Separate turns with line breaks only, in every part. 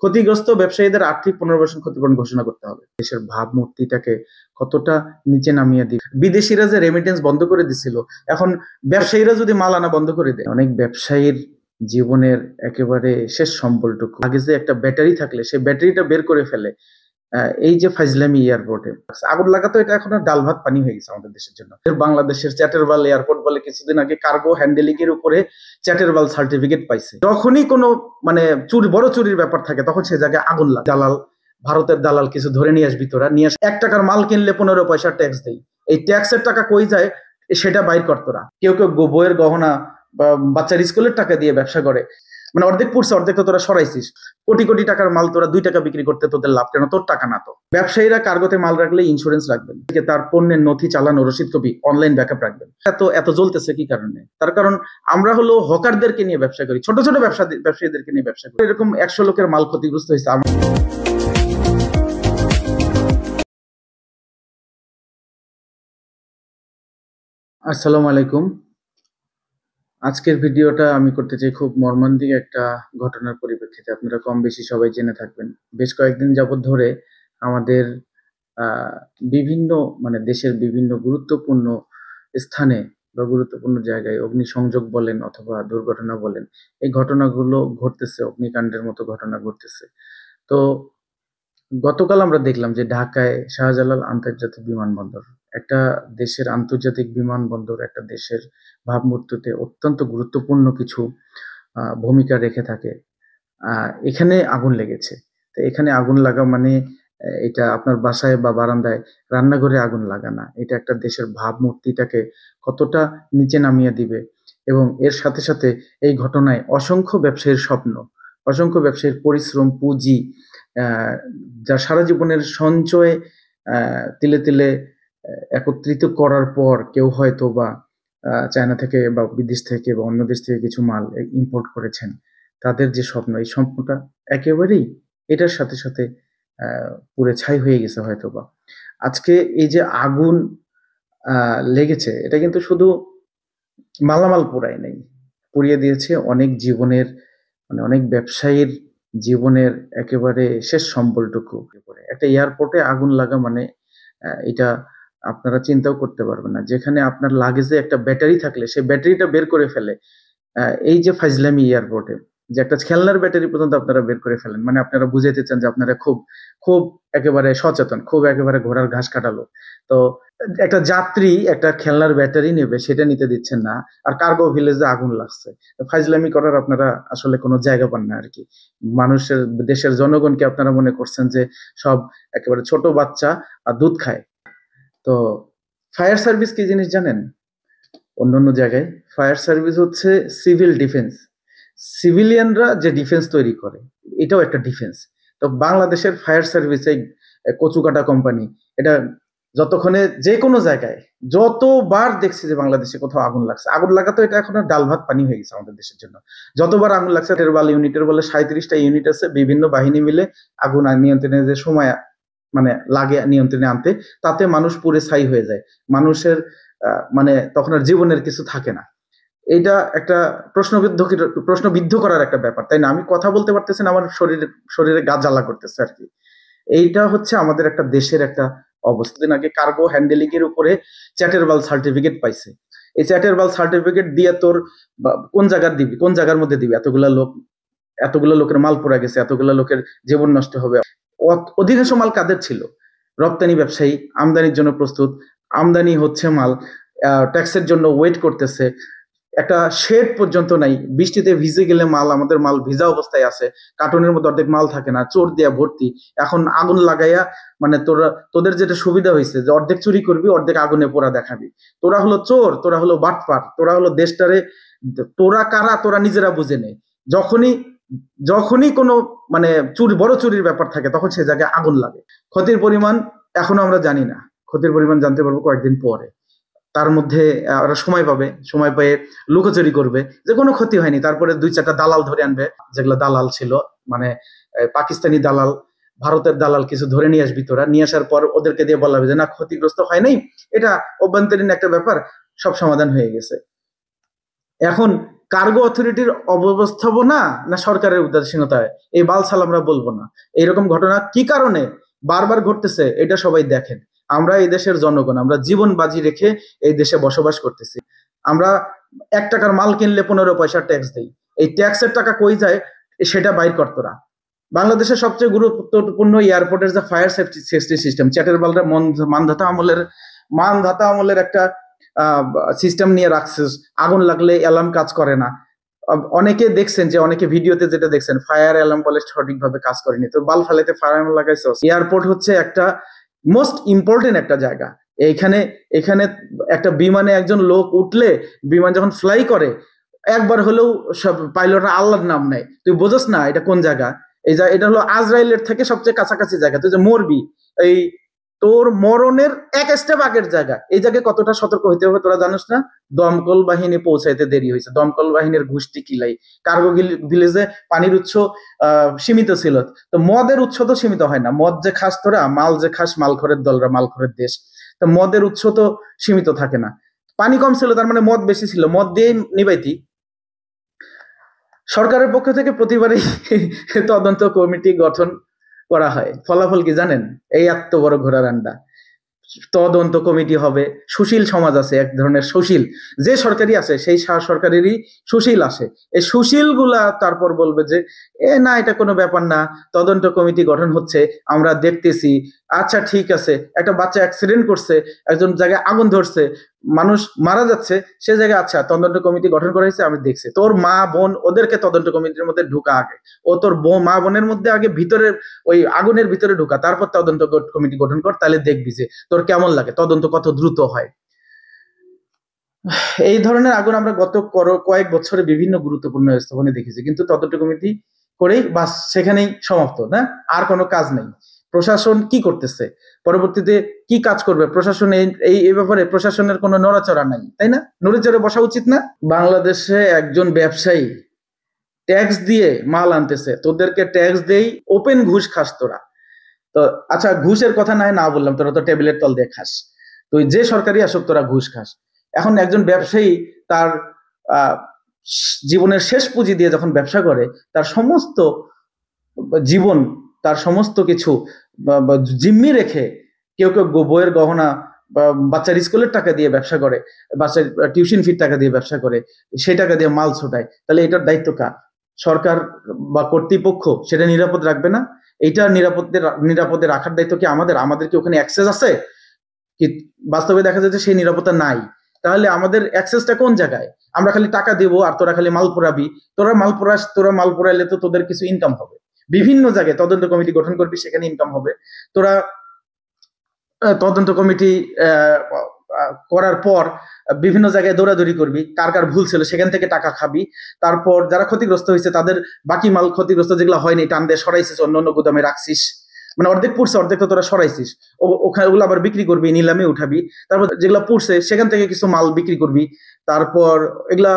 ক্ষতিগ্রস্ত ব্যবসায়ীদের আর্থিক পুনর্বাসন ক্ষতিপূরণ ঘোষণা করতে হবে। দেশের ভাবমূর্তিটাকে কতটা নিচে নামিয়ে দিবে। বিদেশিরা যে রেমিটেন্স বন্ধ করে দিছিল, এখন ব্যবসায়ীরা যদি মাল আনা বন্ধ করে দেয়, অনেক ব্যবসায়ীর জীবনের একেবারে শেষ সম্বলটুকু, আগে যে একটা ব্যাটারি থাকলে সেই ব্যাটারিটা বের করে ফেলে। এই যে ফাইজলামি এয়ারপোর্টে আগুন লাগাতো, এটা এখন আর ডাল ভাত পানি হয়ে গেছে আমাদের দেশের জন্য। বাংলাদেশের চ্যাটারবাল এয়ারপোর্ট বলে কিছুদিন আগে কার্গো হ্যান্ডেলিং এর উপরে চ্যাটারবাল সার্টিফিকেট পাইছে। যখনই কোনো মানে বড় চুরির ব্যাপার থাকে তখন সে জায়গায় আগুন লাগে। দালাল, ভারতের দালাল কিছু ধরে নিয়ে আসবি, তোরা নিয়ে 1 টাকার মাল কিনলে 15 পয়সা ট্যাক্স দেই। এই ট্যাক্সের টাকা কই যায় সেটা বাইর কর তোরা। কেউ কেউ বইয়ের গহনা বা বাচ্চার স্কুলের টাকা দিয়ে ব্যবসা করে, মানে অর্ধেক পড়ছে, অর্ধেক তো তোরা সরাইছিস। কোটি কোটি টাকার মাল তোরা 2 টাকা বিক্রি করতে তোদের লাভ কেন? তোর টাকা না তো। ব্যবসায়ীরা কার্গোতে মাল রাখলে ইন্স্যুরেন্স রাখবেন, তার পণ্যের নথি, চালান ও রসিদ কপি অনলাইন ব্যাকআপ রাখবেন। এত জ্বলতেছে কি কারণে? তার কারণ আমরা হলো হকারদেরকে নিয়ে ব্যবসা করি, ছোট ছোট ব্যবসায়ীদেরকে নিয়ে ব্যবসা করি। এরকম 100 লোকের মাল ক্ষতিগ্রস্ত হয়েছে। আসসালামু আলাইকুম। আজকের ভিডিওটা আমি করতে চাই খুব মর্মান্তিক একটা ঘটনার পরিপ্রেক্ষিতে। আপনারা কম বেশি সবাই জেনে থাকবেন। বেশ কয়েকদিন যাবৎ ধরে আমাদের বিভিন্ন মানে দেশের বিভিন্ন গুরুত্বপূর্ণ স্থানে বা গুরুত্বপূর্ণ জায়গায় অগ্নিসংযোগ বলেন অথবা দুর্ঘটনা বলেন, এই ঘটনাগুলো ঘটতেছে, অগ্নিকাণ্ডের মতো ঘটনা ঘটতেছে। তো গতকাল আমরা দেখলাম যে ঢাকায় শাহজালাল আন্তর্জাতিক বিমানবন্দর, একটা দেশের আন্তর্জাতিক বিমানবন্দর একটা দেশের ভাবমূর্তিতে অত্যন্ত গুরুত্বপূর্ণ কিছু ভূমিকা রেখে থাকে। এখানে আগুন লেগেছে। তো এখানে আগুন লাগা মানে এটা আপনার বাসায় বা বারান্দায় রান্নাঘরে আগুন লাগা না। এটা একটা দেশের ভাবমূর্তিটাকে কতটা নিচে নামিয়ে দিবে। এবং এর সাথে সাথে এই ঘটনায় অসংখ্য ব্যবসায়ীর স্বপ্ন, অসংখ্য ব্যবসায়ীর পরিশ্রম, পুঁজি, যা সারা জীবনের সঞ্চয় তিলে তিলে একত্রিত করার পর কেউ হয়তো বা চায়না থেকে বা বিদেশ থেকে বা অন্য দেশ থেকে কিছু মাল ইম্পোর্ট করেছেন, তাদের যে স্বপ্ন, এই স্বপ্নটা একেবারেই এটার সাথে সাথে পুড়ে ছাই হয়ে গেছে হয়তোবা। আজকে এই যে আগুন লেগেছে, এটা কিন্তু শুধু মালামাল পোড়ায় নাই, পুড়িয়ে দিয়েছে অনেক জীবনের, মানে অনেক ব্যবসায়ীর জীবনের একেবারে শেষ সম্বলটুকু। একটা এয়ারপোর্টে আগুন লাগা মানে এটা আপনারা চিন্তাও করতে পারবেন না। যেখানে আপনার লাগেজে একটা ব্যাটারি থাকলে সেই ব্যাটারিটা বের করে ফেলে। এই যে ফাইজলামি এয়ারপোর্টে, যে একটা খেলনার ব্যাটারি পর্যন্ত আপনারা বের করে ফেলেন, মানে আপনারা বুঝাইতে চান যে আপনারা খুব খুব একেবারে সচেতন, খুব একেবারে ঘোড়ার ঘাস কাটালো। তো একটা যাত্রী একটা খেলনার ব্যাটারি নেবে, সেটা নিতে দিচ্ছেন না, আর কার্গো ভিলেজে আগুন লাগছে। ফাইজলামি করার আপনারা আসলে কোনো জায়গা পান না আর কি। মানুষের, দেশের জনগণকে আপনারা মনে করছেন যে সব একেবারে ছোট বাচ্চা আর দুধ খায়। তো ফায়ার সার্ভিস কি জিনিস জানেন? অন্যান্য জায়গায় ফায়ার সার্ভিস হচ্ছে সিভিল ডিফেন্স। সিভিলিয়ানরা যে ডিফেন্স তৈরি করে, এটাও একটা ডিফেন্স। তো বাংলাদেশের ফায়ার সার্ভিস, এই কচুকাটা কোম্পানি, এটা যতক্ষণে যে কোনো জায়গায় যতবার দেখছি যে বাংলাদেশে কোথাও আগুন লাগছে, আগুন লাগা তো এটা এখন আর ডাল ভাত পানি হয়ে গেছে আমাদের দেশের জন্য। যতবার আগুন লাগছে, ইউনিটের বলে 37টা ইউনিট আছে, বিভিন্ন বাহিনী মিলে আগুন নিয়ন্ত্রণে যে সময় মানে লাগে নিয়ন্ত্রণে আনতে, তাতে মানুষ পুড়ে ছাই হয়ে যায়। মানুষের মানে তখন আর জীবনের কিছু থাকে না। এটা একটা প্রশ্নবিদ্ধ করার একটা ব্যাপার, তাই না? আমি কথা বলতে পারতেছি না, আমার শরীরে গা জ্বালা করতেছে আর কি। এইটা হচ্ছে আমাদের একটা দেশের একটা অবস্থা। দিন আগে কার্গো হ্যান্ডেলিং এর উপরে চ্যাটারবাল সার্টিফিকেট পাইছে। এই চ্যাটারবাল সার্টিফিকেট দিয়ে তোর কোন জায়গার দিবি, কোন জায়গার মধ্যে দিবি? এতগুলো লোকের মাল পড়ে গেছে, এতগুলো লোকের জীবন নষ্ট হবে। অধিকাংশ মাল কাদের ছিল? রপ্তানি ব্যবসায়ী, আমদানির জন্য প্রস্তুত, আমদানি হচ্ছে মাল, ট্যাক্সের জন্য ওয়েট করতেছে। একটা শেড পর্যন্ত নাই, বৃষ্টিতে ভিজে গেলে মাল, আমাদের মাল ভিজা অবস্থায় আছে, কার্টুনের মধ্যে অর্ধেক মাল থাকে না, চোর দিয়া ভর্তি। এখন আগুন লাগাইয়া মানে তোদের যেটা সুবিধা হয়েছে যে অর্ধেক চুরি করবি, অর্ধেক আগুনে পোড়া দেখাবি। তোরা হলো চোর, তোরা হলো বাটপার, তোরা হলো দেশটারে, তোরা কারা তোরা নিজেরা বুঝে নে। যখনই যখনই কোনো মানে বড় চুরির ব্যাপার থাকে তখন সে জায়গায় আগুন লাগে। ক্ষতির পরিমাণ এখনো আমরা জানি না, ক্ষতির পরিমাণ জানতে পারবো কয়েকদিন পরে। তার মধ্যে ওরা সময় পাবে, সময় পেয়ে লুকোচুরি করবে যে কোনো ক্ষতি হয়নি, তারপরে 2-4টা দালাল ধরে আনবে, যেগুলো দালাল ছিল, মানে পাকিস্তানি দালাল, ভারতের দালাল কিছু ধরে নিয়ে আসবি তোরা, নিয়ে আসার পর ওদেরকে দিয়ে বলা হবে যে না, ক্ষতিগ্রস্ত হয় নাই, এটা অভ্যন্তরীণ একটা ব্যাপার, সব সমাধান হয়ে গেছে। এখন কার্গো অথরিটির অব্যবস্থাপনা না সরকারের উদাসীনতায়, এই বালছাল আমরা বলবো না। এইরকম ঘটনা কি কারণে বারবার ঘটতেছে এটা সবাই দেখেন। আমরা এই দেশের জনগণ, আমরা জীবন বাজি রেখে এই দেশে বসবাস করতেছি। আমরা 1 টাকার মাল কিনলে 15 পয়সা ট্যাক্স দেই। এই ট্যাক্সের টাকা কই যায় সেটা বাইর করতোরা। বাংলাদেশের সবচেয়ে গুরুত্বপূর্ণ এয়ারপোর্টের যে ফায়ার সেফটি সিস্টেম, চ্যাটের বালরা মানধাতা আমলের একটা সিস্টেম নিয়ে রাখছে। আগুন লাগলে অ্যালার্ম কাজ করে না। অনেকে দেখছেন যে অনেকে ভিডিওতে যেটা দেখছেন ফায়ার অ্যালার্ম বলে সঠিকভাবে কাজ করেনি, তো বাল ফালাইতে ফায়ার অ্যালার্ম লাগাইছে। এয়ারপোর্ট হচ্ছে একটা মোস্ট ইম্পর্টেন্ট একটা জায়গা। এখানে এখানে একটা বিমানে একজন লোক উঠলে, বিমান যখন ফ্লাই করে একবার হলেও সব পাইলটরা আল্লাহর নাম নেয়। তুই বোঝস না এটা কোন জায়গা? এটা হলো আজরাইলের থেকে সবচেয়ে কাছাকাছি জায়গা। তুই যে মরবি, এই তোর মরণের 1 স্টেপ আগের জায়গা। এই জায়গায় কতটা সতর্ক হইতে হবে তোরা জানিস না? দমকল বাহিনী পৌঁছাইতে দেরি হয়েছে, দমকল বাহিনীর গোষ্ঠী কিলাই। কার্গো ভিলেজে পানির উৎস সীমিত ছিল, তো মদের উৎস তো সীমিত হয় না। মদ যে খাস তোরা, মাল যে খাস, মালখরের দলরা, মালখরের দেশ, তো মদের উৎস তো সীমিত থাকে না। পানি কম ছিল তার মানে মদ বেশি ছিল, মদ দিয়ে নিবাইতি। সরকারের পক্ষ থেকে প্রতিবারই তদন্ত কমিটি গঠন করা হয়। ফলাফল কি জানেন? এই এত বড় ঘোড়ার আন্ডা। তদন্ত কমিটি হবে, সুশীল সমাজ আছে এক ধরনের, সুশীল যে সরকারি আছে সেই সরকারেরই সুশীল আসে। এই সুশীল গুলা তারপর বলবে যে না এটা কোনো ব্যাপার না, তদন্ত কমিটি গঠন হচ্ছে, আমরা দেখতেছি। আচ্ছা ঠিক আছে, একটা বাচ্চা অ্যাক্সিডেন্ট করছে, একজন জায়গায় আগুন ধরছে, মানুষ মারা যাচ্ছে, সে জায়গায় আচ্ছা তদন্ত কমিটি গঠন করা হয়েছে, আমি দেখছি। তোর মা বোন ওদেরকে তদন্ত কমিটির মধ্যে ঢুকা আগে, ও তোর মা বোনের মধ্যে আগে ভিতরে ওই আগুনের ভিতরে ঢুকা, তারপর তদন্ত কমিটি গঠন কর, তাহলে দেখবি যে তোর কেমন লাগে, তদন্ত কত দ্রুত হয়। এই ধরনের আগুন আমরা গত কয়েক বছরে বিভিন্ন গুরুত্বপূর্ণ স্থাপনে দেখেছি, কিন্তু তদন্ত কমিটি করেই বাস সেখানেই সমাপ্ত, না আর কোনো কাজ নেই। প্রশাসন কি করতেছে, পরবর্তীতে কি কাজ করবে প্রশাসন, এই ব্যাপারে প্রশাসনের কোনো নড়াচড়া নাই, তাই না? নড়েচড়ে বসা উচিত না? বাংলাদেশে একজন ব্যবসায়ী ট্যাক্স দিয়ে মাল আনতেছে, তোদেরকে ট্যাক্স দেই, ওপেন ঘুষ খাস তোরা। তো আচ্ছা ঘুষের কথা না বললাম, তোরা তো টেবিলের তল দিয়ে খাস, তুই যে সরকারি আসুক তোরা ঘুষ খাস। এখন একজন ব্যবসায়ী তার জীবনের শেষ পুঁজি দিয়ে যখন ব্যবসা করে, তার সমস্ত জীবন, তার সমস্ত কিছু জিম্মি রেখে, কেউ কেউ বইয়ের গহনা বা বাচ্চার স্কুলের টাকা দিয়ে ব্যবসা করে, বাচ্চার টিউশন ফির টাকা দিয়ে ব্যবসা করে, সেই টাকা দিয়ে মাল ছোটায়, তাহলে এটার দায়িত্ব কার? সরকার বা কর্তৃপক্ষ সেটা নিরাপদ রাখবে না? এইটা নিরাপদে রাখার দায়িত্ব কি আমাদের কি ওখানে অ্যাক্সেস আছে? কি বাস্তবে দেখা যাচ্ছে সেই নিরাপত্তা নাই। তাহলে আমাদের অ্যাক্সেসটা কোন জায়গায়? আমরা খালি টাকা দেবো আর তোরা খালি মাল পোড়াবি। তোরা মাল পোড়াইলে তো তোদের কিছু ইনকাম হবে, বিভিন্ন জায়গায় তদন্ত কমিটি গঠন করবি, সেখানে ইনকাম হবে। তোরা তদন্ত কমিটি করার পর বিভিন্ন জায়গায় দৌড়াদৌড়ি করবি, কার কার ভুল ছিল সেখান থেকে টাকা খাবি। তারপর যারা ক্ষতিগ্রস্ত হয়েছে তাদের বাকি মাল, ক্ষতিগ্রস্ত যেগুলো হয়নি টান দিয়ে সরাইছিস, অন্য অন্য গুদামে রাখছিস, মানে অর্ধেক পুড়ছে অর্ধেক তো তোরা সরাইছিস, ওখানে ওগুলো আবার বিক্রি করবি, নিলামে উঠাবি। তারপর যেগুলো পুড়ছে সেখান থেকে কিছু মাল বিক্রি করবি, তারপর এগুলা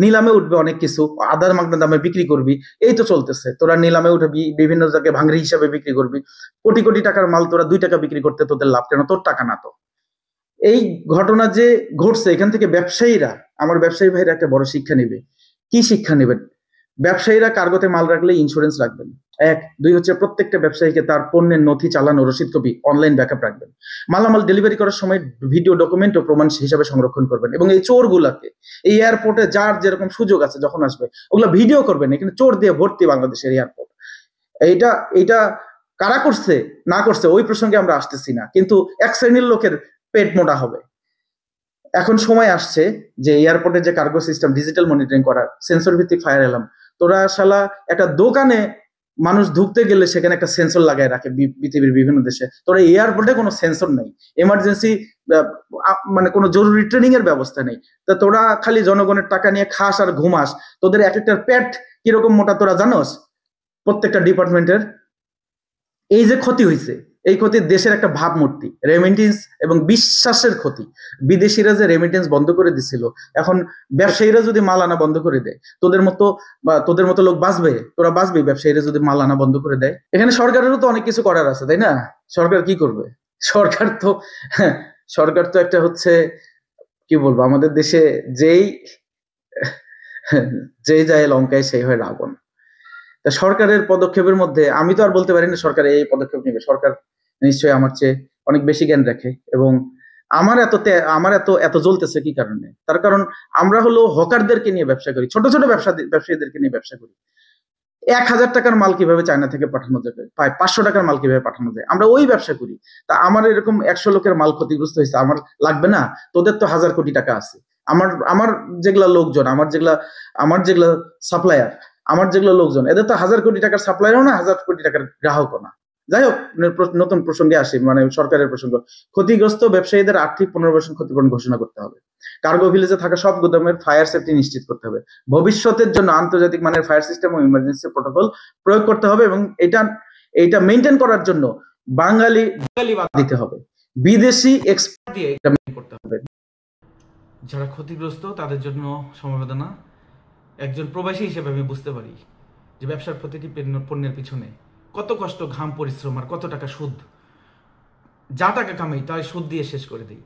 নিলামে উঠবে, অনেক কিছু আদার মাগনা দামে বিক্রি করবি। এই তো চলতেছে, তোরা নিলামে উঠাবি, বিভিন্ন জায়গায় ভাঙড়ি হিসাবে বিক্রি করবি। কোটি কোটি টাকার মাল তোরা 2 টাকা বিক্রি করতে তোদের লাভ কেন? তোর টাকা না তো। এই ঘটনা যে ঘটছে, এখান থেকে ব্যবসায়ীরা, আমার ব্যবসায়ী ভাইরা একটা বড় শিক্ষা নেবে। কি শিক্ষা নেবেন? ব্যবসায়ীরা কার্গোতে মাল রাখলে ইন্স্যুরেন্স রাখবেন, 1 2 হচ্ছে প্রত্যেকটা ব্যবসায়ীকে তার পণ্যের নথি, চালান ও রসিদ কপি অনলাইন ব্যাকআপ রাখবেন। মালামাল ডেলিভারি করার সময় ভিডিও ডকুমেন্ট ও প্রমাণ হিসাবে সংরক্ষণ করবেন। এবং এই চোর গুলাকে, এই এয়ারপোর্টে যার যেরকম সুযোগ আছে যখন আসবে ওগুলা ভিডিও করবেন। এখানে চোর দিয়ে ভর্তি বাংলাদেশের এয়ারপোর্ট। এইটা এইটা কারা করছে না করছে ওই প্রসঙ্গে আমরা আসতেছি না, কিন্তু এক শ্রেণীর লোকের পেট মোটা হবে। এখন সময় আসছে যে এয়ারপোর্টের যে কার্গো সিস্টেম ডিজিটাল মনিটরিং করার, সেন্সর ভিত্তিক ফায়ার অ্যালার্ম। তোরা শালা একটা দোকানে মানুষ ঢুকতে গেলে সেখানে একটা সেন্সর লাগায় রাখে পৃথিবীর বিভিন্ন দেশে, তোরা এয়ারপোর্টে কোনো সেন্সর নেই, এমার্জেন্সি মানে কোনো জরুরি ট্রেনিং এর ব্যবস্থা নেই। তা তোরা খালি জনগণের টাকা নিয়ে খাস আর ঘুমাস। তোদের এক একটা পেট কিরকম মোটা তোরা জানোস? প্রত্যেকটা ডিপার্টমেন্টের এই যে ক্ষতি হয়েছে, এই ক্ষতি দেশের একটা ভাবমূর্তি, রেমিটেন্স এবং বিশ্বাসের ক্ষতি। বিদেশিরা যে রেমিটেন্স বন্ধ করে দিছিল, এখন ব্যবসায়ীরা যদি মাল আনা বন্ধ করে দেয়, তোদের মতো লোক বাঁচবে? তোরা বাঁচবি ব্যবসায়ীরা যদি মাল আনা বন্ধ করে দেয়? এখানে সরকারেরও তো অনেক কিছু করার আছে, তাই না? সরকার কি করবে? সরকার তো সরকার তো একটা হচ্ছে, কি বলবো, আমাদের দেশে যেই যে যায় লঙ্কায় সেই হয় রাবণ। তা সরকারের পদক্ষেপের মধ্যে আমি তো আর বলতে পারি না সরকার এই পদক্ষেপ নেবে। সরকার নিশ্চয়ই আমার চেয়ে অনেক বেশি জ্ঞান রাখে। এবং আমার এত এত জ্বলতেছে কি কারণে? তার কারণ আমরা হলো হকারদেরকে নিয়ে ব্যবসা করি, ছোট ছোট ব্যবসায়ীদেরকে নিয়ে ব্যবসা করি। ১,০০০ টাকার মাল কিভাবে চায়না থেকে পাঠানো যাবে, ৫০০ টাকার মাল কিভাবে পাঠানো যায়, আমরা ওই ব্যবসা করি। তা আমার এরকম ১০০ লোকের মাল ক্ষতিগ্রস্ত হয়েছে, আমার লাগবে না? তোদের তো ১,০০০ কোটি টাকা আছে। আমার আমার যেগুলা লোকজন, আমার যেগুলা সাপ্লায়ার, আমার যেগুলো লোকজন, এদের তো ১,০০০ কোটি টাকার সাপ্লায়ারও না, ১,০০০ কোটি টাকার গ্রাহকও না। যাই হোক, নতুন প্রসঙ্গে আসি, মানে সরকারের প্রসঙ্গ। ক্ষতিগ্রস্ত ব্যবসায়ীদের আর্থিক পুনর্বাসন ক্ষতিপূরণ ঘোষণা করতে হবে। কার্গো ভিলেজে থাকা সব গুদামের ফায়ার সেফটি নিশ্চিত করতে হবে। ভবিষ্যতের জন্য আন্তর্জাতিক মানের ফায়ার সিস্টেম ও ইমার্জেন্সি প্রোটোকল প্রয়োগ করতে হবে, এবং এটা মেনটেন করার জন্য বাঙালি বাদ দিতে হবে, বিদেশি এক্সপার্ট দিয়ে এটা মেনটেন করতে হবে।
যারা ক্ষতিগ্রস্ত তাদের জন্য সমবেদনা। একজন প্রবাসী হিসেবে আমি বুঝতে পারি যে ব্যবসার প্রতিটি পণ্যের পিছনে কত কষ্ট, ঘাম, পরিশ্রম আর কত টাকা সুদ। যা টাকা কামাই তাই সুদ দিয়ে শেষ করে দিই।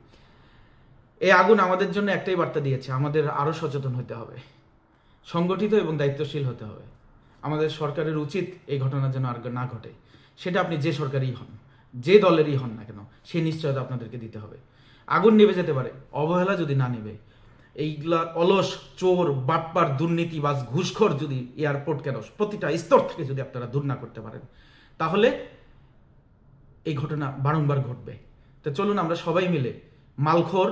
এই আগুন আমাদের জন্য একটাই বার্তা দিয়েছে, আমাদের আরো সচেতন হতে হবে, সংগঠিত এবং দায়িত্বশীল হতে হবে। আমাদের সরকারের উচিত এই ঘটনা যেন আর না ঘটে। সেটা আপনি যে সরকারই হন, যে দলেরই হন না কেন, সেই নিশ্চয়তা আপনাদেরকে দিতে হবে। আগুন নিভে যেতে পারে, অবহেলা যদি না নেবে, এইগুলা অলস, চোর, বাটপার, দুর্নীতিবাজ, ঘুষখোর যদি এয়ারপোর্ট কেন প্রতিটা স্তর থেকে যদি আপনারা দূর না করতে পারেন, তাহলে এই ঘটনা বারংবার ঘটবে। তো চলুন আমরা সবাই মিলে মালখোর,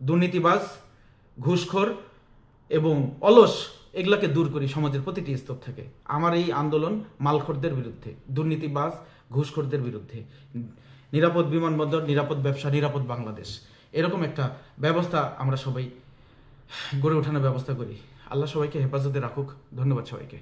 দুর্নীতিবাজ, ঘুষখোর এবং অলস এগুলাকে দূর করি সমাজের প্রতিটি স্তর থেকে। আমার এই আন্দোলন মালখোরদের বিরুদ্ধে, দুর্নীতিবাজ, ঘুষখোরদের বিরুদ্ধে। নিরাপদ বিমানবন্দর, নিরাপদ ব্যবসা, নিরাপদ বাংলাদেশ, এরকম একটা ব্যবস্থা আমরা সবাই গড়ে ওঠানোর ব্যবস্থা করি। আল্লাহ সবাইকে হেফাজতে রাখুক। ধন্যবাদ সবাইকে।